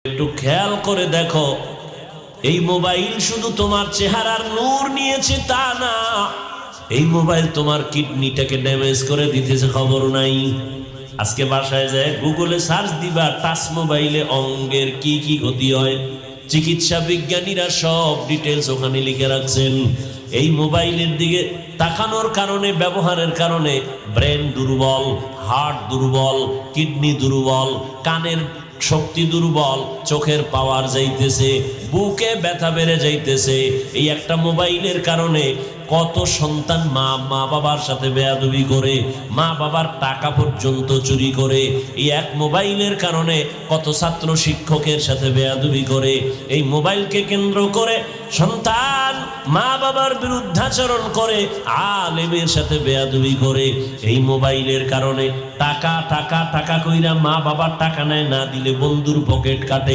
একটু খেয়াল করে দেখো, এই মোবাইল শুধু তোমার চেহারার নূর নিয়েছে তা না, এই মোবাইল তোমার কিডনিটাকে ড্যামেজ করে দিতেছে, খবর নাই। আজকে বাসায় যায় গুগলে সার্চ দিবা, টাচ মোবাইলে অঙ্গের কি কি ক্ষতি হয়, চিকিৎসা বিজ্ঞানীরা সব ডিটেলস ওখানে লিখে রাখছেন। এই মোবাইলের দিকে তাকানোর কারণে, ব্যবহারের কারণে ব্রেন দুর্বল, হার্ট দুর্বল, কিডনি দুর্বল, কানের শক্তি দুর্বল, চোখের পাওয়ার যাইতেছে, বুকে ব্যথা বেড়ে যাইতেছে। এই একটা মোবাইলের কারণে কত সন্তান মা বাবার সাথে বেয়াদবি করে, মা বাবার টাকা পর্যন্ত চুরি করে। এই এক মোবাইলের কারণে কত ছাত্র শিক্ষকের সাথে বেয়াদবি করে। এই মোবাইলকে কেন্দ্র করে সন্তান মা বাবার বিরুদ্ধাচরণ করে, আলেমের সাথে বেয়াদবি করে। এই মোবাইলের কারণে টাকা টাকা টাকা কইরা মা বাবার টাকা নেয়, না দিলে বন্ধুর পকেট কাটে।